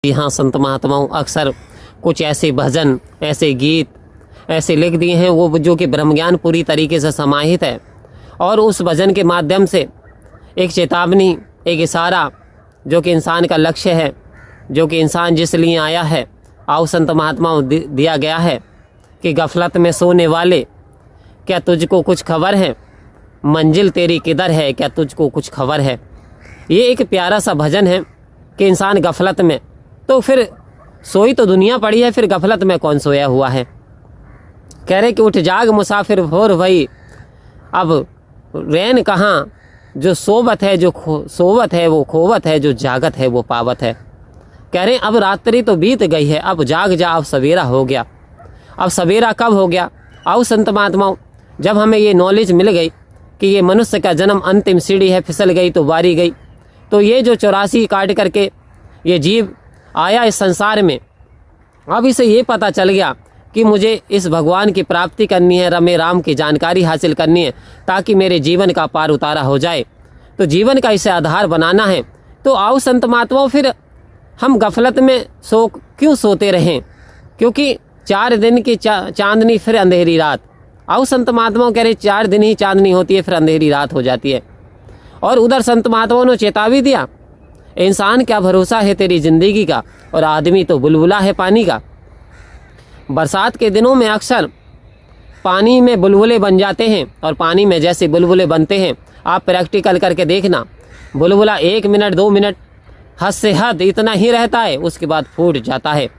यहाँ संत महात्माओं अक्सर कुछ ऐसे भजन, ऐसे गीत ऐसे लिख दिए हैं वो जो कि ब्रह्मज्ञान पूरी तरीके से समाहित है, और उस भजन के माध्यम से एक चेतावनी, एक इशारा जो कि इंसान का लक्ष्य है, जो कि इंसान जिस लिए आया है, आओ संत महात्माओं दिया गया है कि गफलत में सोने वाले, क्या तुझको कुछ खबर है, मंजिल तेरी किधर है, क्या तुझको कुछ खबर है। ये एक प्यारा सा भजन है कि इंसान गफलत में, तो फिर सोई तो दुनिया पड़ी है, फिर गफलत में कौन सोया हुआ है। कह रहे कि उठ जाग मुसाफिर भोर भई, अब रैन कहाँ, जो सोबत है, जो सोवत है वो खोवत है, जो जागत है वो पावत है। कह रहे अब रात्रि तो बीत गई है, अब जाग जा, अब सवेरा हो गया। अब सवेरा कब हो गया? आओ संत महात्माओं, जब हमें ये नॉलेज मिल गई कि ये मनुष्य का जन्म अंतिम सीढ़ी है, फिसल गई तो बारी गई, तो ये जो 84 काट करके ये जीव आया इस संसार में, अब इसे ये पता चल गया कि मुझे इस भगवान की प्राप्ति करनी है, रमे राम की जानकारी हासिल करनी है, ताकि मेरे जीवन का पार उतारा हो जाए। तो जीवन का इसे आधार बनाना है। तो आओ संत महात्माओं, फिर हम गफलत में क्यों सोते रहें, क्योंकि 4 दिन की चांदनी फिर अंधेरी रात। आओ संत महात्माओं कह रहे 4 दिन ही चांदनी होती है, फिर अंधेरी रात हो जाती है। और उधर संत महात्माओं ने चेतावी दिया, इंसान क्या भरोसा है तेरी जिंदगी का, और आदमी तो बुलबुला है पानी का। बरसात के दिनों में अक्सर पानी में बुलबुले बन जाते हैं, और पानी में जैसे बुलबुले बनते हैं, आप प्रैक्टिकल करके देखना, बुलबुला 1 मिनट 2 मिनट हद से हद इतना ही रहता है, उसके बाद फूट जाता है।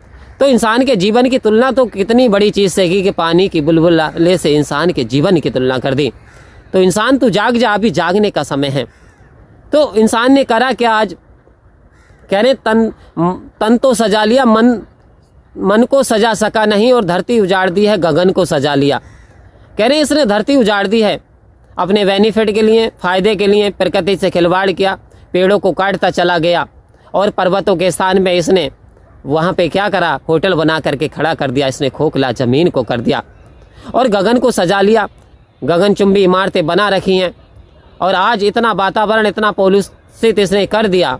तो इंसान के जीवन की तुलना तो कितनी बड़ी चीज़ से की कि पानी की बुलबुले से इंसान के जीवन की तुलना कर दी। तो इंसान तू जाग जा, अभी जागने का समय है। तो इंसान ने करा क्या आज? कह रहे तन तो सजा लिया, मन को सजा सका नहीं, और धरती उजाड़ दी है, गगन को सजा लिया। कह रहे इसने धरती उजाड़ दी है अपने बेनिफिट के लिए, फ़ायदे के लिए, प्रकृति से खिलवाड़ किया, पेड़ों को काटता चला गया, और पर्वतों के स्थान में इसने वहाँ पे क्या करा, होटल बना करके खड़ा कर दिया, इसने खोखला ज़मीन को कर दिया, और गगन को सजा लिया, गगनचुंबी इमारतें बना रखी हैं, और आज इतना वातावरण इतना पॉल्यूशित इसने कर दिया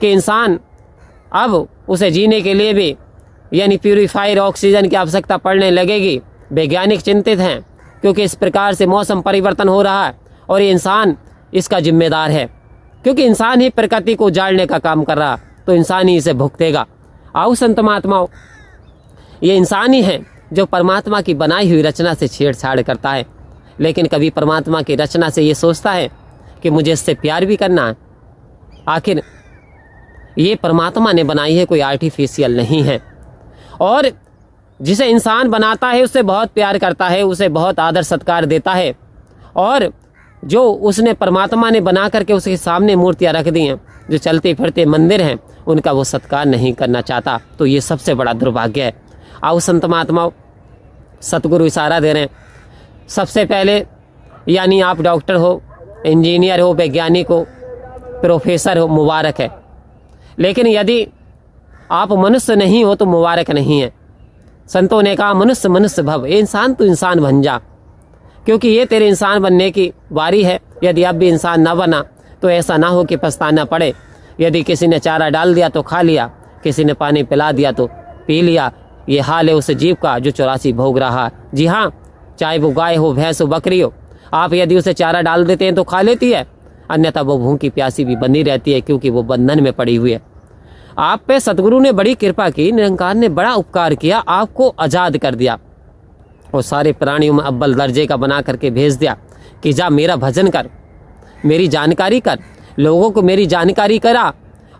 कि इंसान अब उसे जीने के लिए भी यानी प्यूरीफायर ऑक्सीजन की आवश्यकता पड़ने लगेगी। वैज्ञानिक चिंतित हैं, क्योंकि इस प्रकार से मौसम परिवर्तन हो रहा है, और ये इंसान इसका जिम्मेदार है, क्योंकि इंसान ही प्रकृति को उजाड़ने का काम कर रहा, तो इंसान ही इसे भुगतेगा। आओ संत महात्माओं, ये इंसान ही है जो परमात्मा की बनाई हुई रचना से छेड़छाड़ करता है, लेकिन कभी परमात्मा की रचना से ये सोचता है कि मुझे इससे प्यार भी करना है। आखिर ये परमात्मा ने बनाई है, कोई आर्टिफिशियल नहीं है, और जिसे इंसान बनाता है उससे बहुत प्यार करता है, उसे बहुत आदर सत्कार देता है, और जो उसने परमात्मा ने बना करके उसके सामने मूर्तियां रख दी हैं, जो चलते फिरते मंदिर हैं, उनका वो सत्कार नहीं करना चाहता। तो ये सबसे बड़ा दुर्भाग्य है। आओ संत महात्माओं, सतगुरु इशारा दे रहे हैं, सबसे पहले यानी आप डॉक्टर हो, इंजीनियर हो, वैज्ञानिक हो, प्रोफेसर हो, मुबारक है, लेकिन यदि आप मनुष्य नहीं हो तो मुबारक नहीं है। संतों ने कहा मनुष्य मनुष्य भव, इंसान तो इंसान बन जा, क्योंकि ये तेरे इंसान बनने की बारी है। यदि अब भी इंसान ना बना तो ऐसा ना हो कि पछताना पड़े। यदि किसी ने चारा डाल दिया तो खा लिया, किसी ने पानी पिला दिया तो पी लिया। ये हाल है उस जीव का जो 84 भोग रहा है। जी हाँ, चाहे वो गाय हो, भैंस हो, बकरी हो, आप यदि उसे चारा डाल देते हैं तो खा लेती है, अन्यथा वो भूखी प्यासी भी बनी रहती है, क्योंकि वो बंधन में पड़ी हुई है। आप पे सतगुरु ने बड़ी कृपा की, निरंकार ने बड़ा उपकार किया, आपको आज़ाद कर दिया और सारे प्राणियों में अव्वल दर्जे का बना करके भेज दिया कि जा मेरा भजन कर, मेरी जानकारी कर, लोगों को मेरी जानकारी करा,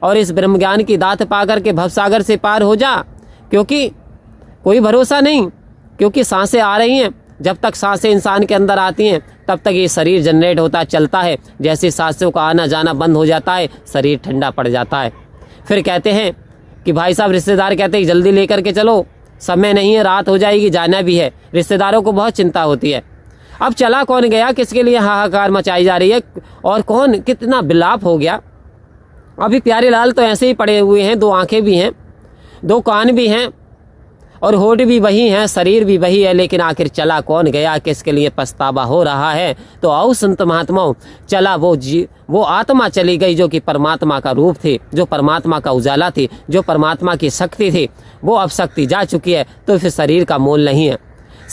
और इस ब्रह्म ज्ञान की दात पा करके भवसागर से पार हो जा। क्योंकि कोई भरोसा नहीं, क्योंकि सांसें आ रही हैं, जब तक सांसें इंसान के अंदर आती हैं तब तक ये शरीर जनरेट होता चलता है। जैसे सांसों का आना जाना बंद हो जाता है, शरीर ठंडा पड़ जाता है। फिर कहते हैं कि भाई साहब, रिश्तेदार कहते हैं जल्दी लेकर के चलो, समय नहीं है, रात हो जाएगी, जाना भी है। रिश्तेदारों को बहुत चिंता होती है, अब चला कौन गया, किसके लिए हाहाकार मचाई जा रही है, और कौन कितना विलाप हो गया। अभी प्यारे लाल तो ऐसे ही पड़े हुए हैं, 2 आंखें भी हैं, 2 कान भी हैं, और होठ भी वही हैं, शरीर भी वही है, लेकिन आखिर चला कौन गया, किसके लिए पछतावा हो रहा है। तो आओ संत महात्माओं, चला वो आत्मा चली गई जो कि परमात्मा का रूप थी, जो परमात्मा का उजाला थी, जो परमात्मा की शक्ति थी, वो अब शक्ति जा चुकी है। तो फिर शरीर का मोल नहीं है।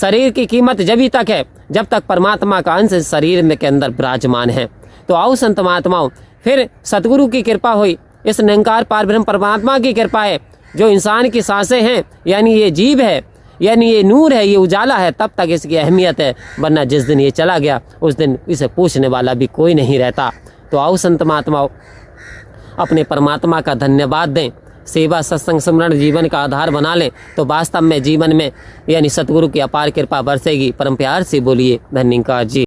शरीर की कीमत जब तक है जब तक परमात्मा का अंश शरीर में के अंदर विराजमान है। तो आओ संत महात्माओं, फिर सतगुरु की कृपा हुई, इस निरंकार पारब्रह्म परमात्मा की कृपा है, जो इंसान की सांसें हैं, यानी ये जीव है, यानी ये नूर है, ये उजाला है, तब तक इसकी अहमियत है। वरना जिस दिन ये चला गया उस दिन इसे पूछने वाला भी कोई नहीं रहता। तो आओ संत महात्माओं, अपने परमात्मा का धन्यवाद दें, सेवा सत्संग स्मरण जीवन का आधार बना लें, तो वास्तव में जीवन में यानी सतगुरु की अपार कृपा बरसेगी। परम प्यार से बोलिए धन्यवाद जी।